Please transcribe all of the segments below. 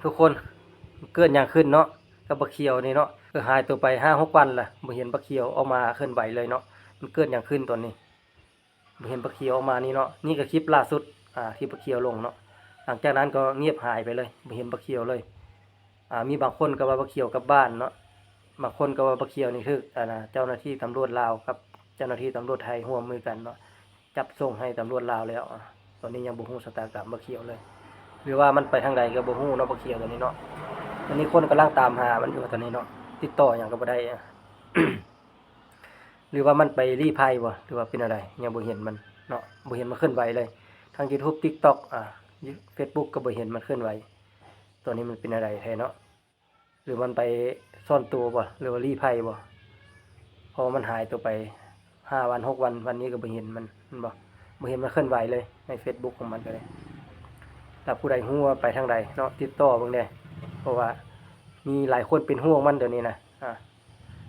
ทุกคนเกิดอย่างขึ้นเนาะกับบักเขียวนี่เนาะหายตัวไป5-6 วันล่ะบ่เห็นบักเขียวออกมาเคลื่อนไหวเลยเนาะมันเกิดอย่างขึ้นตอนนี้บ่เห็นบักเขียวออกมานี่เนาะนี่ก็คลิปล่าสุดที่บักเขียวลงเนาะหลังจากนั้นก็เงียบหายไปเลยบ่เห็นบักเขียวเลยมีบางคนก็ว่าบักเขียวกลับบ้านเนาะบางคนก็ว่าบักเขียวนี่คือเจ้าหน้าที่ตำรวจลาวกับเจ้าหน้าที่ตำรวจไทยร่วมมือกันเนาะจับส่งให้ตำรวจลาวแล้วตอนนี้ยังบ่ฮู้ชะตากรรมบักเขียวเลยหรือว่ามันไปทางใดก็บ่ฮู้เนาะบักเขียวตัวนี้เนาะตอนนี้คนกำลังตามหามันอยู่ตอนนี้เนาะติดต่ออย่างก็บ่ได้ หรือว่ามันไปลี้ภัยบ่หรือว่าเป็นอะไรยังบ่เห็นมันเนาะบ่เห็นมันเคลื่อนไหวเลยทาง YouTube TikTok Facebook ก็บ่เห็นมันเคลื่อนไหวตัวนี้มันเป็นอะไรแท้เนาะหรือมันไปซ่อนตัวบ่หรือว่าลี้ภัยบ่พอมันหายตัวไป5 วัน 6 วันวันนี้ก็บ่เห็นมันบ่เห็นมันเคลื่อนไหวเลยใน Facebook ของมันก็เลยถ้าผู้ใดฮู้ว่าไปทางใดเนาะติดต่อเบิ่งแน่เพราะว่ามีหลายคนเป็นห่วงมันเดี๋ยวนี้นะ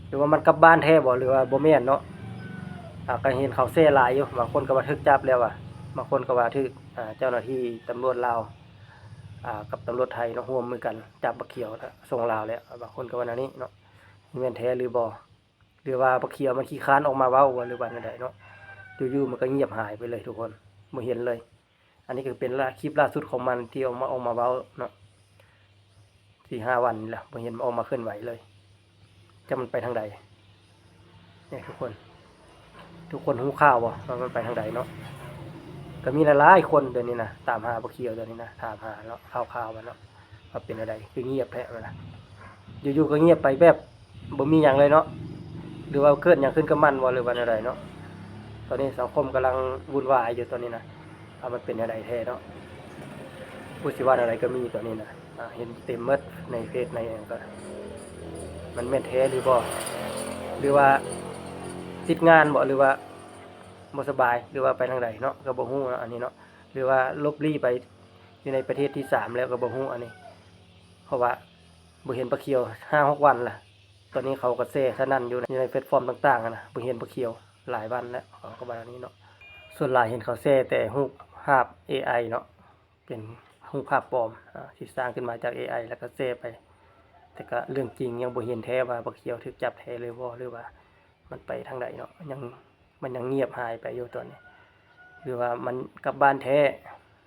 หรือว่ามันกลับบ้านแท้บ่หรือว่าบ่แม่นเนาะก็เห็นเขาแซ่หลายอยู่บางคนก็ว่าถูกจับแล้วบางคนก็ว่าถูกเจ้าหน้าที่ตำรวจลาวกับตำรวจไทยเนาะร่วมมือกันจับบักเขียวแล้วส่งลาวแล้วบางคนก็ว่านั้นนี้เนาะแม่นแท้หรือบ่หรือว่าบักเขียวมันขี้ค้านออกมาเว้าหรือว่าจังไดเนาะอยู่ๆมันก็เงียบหายไปเลยทุกคนบ่เห็นเลยอันนี้ก็เป็นคลิปล่าสุดของมันที่ออกมาเว้าเนาะ4-5 วันนี่แหละบ่เห็นมันออกมาเคลื่อนไหวเลยจะมันไปทางใดเนี่ยทุกคนรู้ข่าวบ่ว่ามันไปทางใดเนาะก็มีหลายๆคนเดี๋ยวนี้นะตามหาบักเขียวเดี๋ยวนี้นะถามหาเนาะข่าวมันเนาะว่าเป็นอะไรคือเงียบแท้มันนะอยู่ๆก็เงียบไปแบบบ่มีหยังเลยเนาะหรือว่าเกิดหยังขึ้นกับมันบ่หรือว่าอะไรเนาะตอนนี้สังคมกำลังวุ่นวายอยู่ตอนนี้นะว่ามันเป็นอะไรแท้เนาะผู้สิว่าอะไรก็มีตอนนี้นะเห็นเต็มหมดในเฟซในก็มันแม่นแท้หรือบ่หรือว่าติดงานบ่หรือว่าบ่สบายหรือว่าไปทางใดเนาะก็บ่ฮู้เนาะอันนี้เนาะหรือว่าลบลี้ไปอยู่ในประเทศที่3แล้วก็บ่ฮู้อันนี้เพราะว่าบ่เห็นปลาเขียว5-6 วันล่ะตอนนี้เขาก็แซ่สนั่นอยู่ในแพลตฟอร์มต่างๆนะบ่เห็นปลาเขียวหลายวันแล้วเขาก็ว่าอันนี้เนาะส่วนหลายเห็นเขาแซ่แต่รูปภาพ AI เนาะเป็นรูปภาพปลอมที่สร้างขึ้นมาจาก AI แล้วก็แซ่ไปแต่ก็เรื่องจริงยังบ่เห็นแท้ว่าบักเขียวถูกจับแท้เลยบ่หรือว่ามันไปทางใดเนาะมันยังเงียบหายไปอยู่ตอนนี้หรือว่ามันกลับบ้านแท้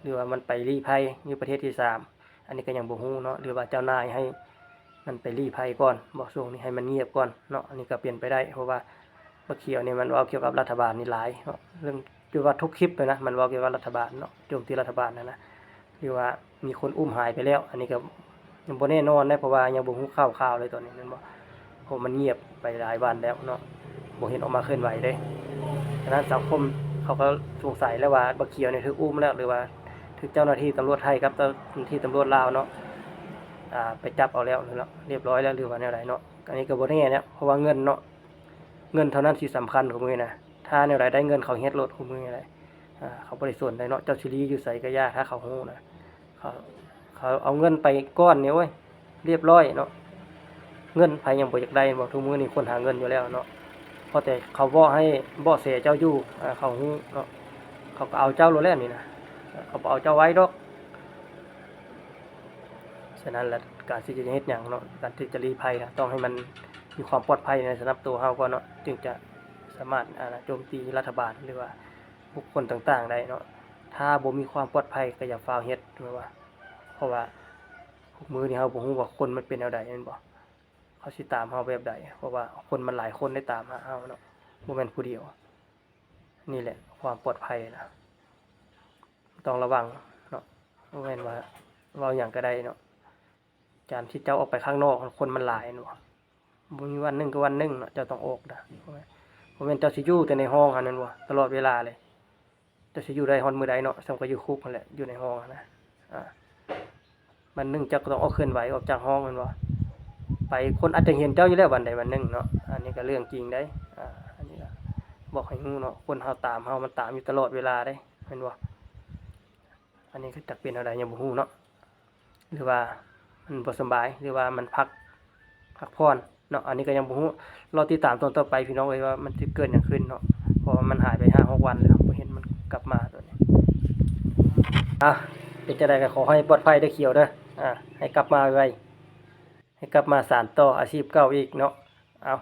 หรือว่ามันไปลี้ภัยอยู่ประเทศที่3อันนี้ก็ยังบ่ฮู้เนาะหรือว่าเจ้านายให้มันไปลี้ภัยก่อนบ่ช่วงนี้ให้มันเงียบก่อนเนาะอันนี้ก็เปลี่ยนไปได้เพราะว่าบักเขียวนี่มันเว้าเกี่ยวกับรัฐบาลนี่หลายเนาะเรื่องคือว่าทุกคลิปเลยนะมันเว้าเกี่ยวกับรัฐบาลเนาะโจมตีรัฐบาลนะหรือว่ามีคนอุ้มหายไปแล้วอันนี้ก็ยังบ่แน่นอนนะเพราะว่ายังบ่ฮู้ข่าวเลยตอนนี้แม่นบ่เพราะมันเงียบไปหลายวันแล้วเนาะบ่เห็นออกมาเคลื่อนไหวเด้ฉะนั้นสังคมเขาก็สงสัยแล้วว่าบักเขียวนี่ถูกอุ้มแล้วหรือว่าถูกเจ้าหน้าที่ตำรวจไทยกับเจ้าหน้าที่ตำรวจลาวเนาะไปจับเอาแล้วเนาะเรียบร้อยแล้วหรือว่าแนวใดเนาะอันนี้ก็บ่แน่เนี่ยเพราะว่าเงินเนาะเงินเท่านั้นที่สำคัญของมื้อนะถ้าแนวใดได้เงินเขาเฮ็ดรถของมื้ออะไรเขาบ่ได้สนได้เนาะเจ้าสิรีอยู่ไสก็ยากถ้าเขาฮู้นะเขาเอาเงินไปก้อนนี่เว้ยเรียบร้อยเนาะเงินไผยังบ่อยากได้บ่ทุกมื้อนี้คนหาเงินอยู่แล้วเนาะพอแต่เขาบ่ให้บ่เสียเจ้าอยู่เขาฮู้เนาะเขาก็เอาเจ้าโลดแล้วนี่นะเขาบ่เอาเจ้าไว้ดอกฉะนั้นแล้วการที่จะเฮ็ดหยังเนาะการที่จะลี้ภัยนะต้องให้มันมีความปลอดภัยในสำหรับตัวเฮาก่อนเนาะจึงจะสามารถโจมตีรัฐบาลหรือว่าบุคคลต่างๆได้เนาะถ้าบ่มีความปลอดภัยก็อย่าฟ้าวเฮ็ดเพราะว่าทุกมื้อนี้เฮาบ่ฮู้ว่าคนมันเป็นแนวใดแม่นบ่เขาสิตามเฮาแบบใดเพราะว่าคนมันหลายคนได้ตามหาเฮาเนาะบ่แม่นผู้เดียวนี่แหละความปลอดภัยนะต้องระวังเนาะบ่แม่นว่าเว้าหยังก็ได้เนาะการที่เจ้าออกไปข้างนอกคนมันหลายเนาะบ่มีวันหนึงก็วันหนึงเนาะเจ้าต้องออกนะบ่แม่นเจ้าสิอยู่แต่ในห้องหั่นนั่นบ่ตลอดเวลาเลยเจ้าสิอยู่ได้ฮอดมื้อใดเนาะซ้ำก็อยู่คุกนั่นแหละอยู่ในห้องนะมันนึงเจ้าก็ต้องออกเคลื่อนไหวออกจากห้องแม่นบ่ไปคนอาจจะเห็นเจ้าอยู่แล้ววันใดวันหนึ่งเนาะอันนี้ก็เรื่องจริงได้อันนี้ก็บอกให้ฮู้เนาะคนเฮาตามเฮามันตามอยู่ตลอดเวลาได้แม่นบ่อันนี้ก็จักเป็นอะไรยังบ่ฮู้เนาะหรือว่ามันบ่สบายหรือว่ามันพักผ่อนเนาะอันนี้ก็ยังบ่ฮู้รอติดตามตอนต่อไปพี่น้องเอ้ยว่ามันสิเกิดหยังขึ้นเนาะเพราะว่ามันหายไป5-6 วันแล้วบ่เห็นมันกลับมาตัวนี้ เป็นจังไดก็ขอให้ปลอดภัยเด้อเขียวเด้อให้กลับมาไวๆให้กลับมาสานต่ออาชีพเก่าอีกเนาะเอา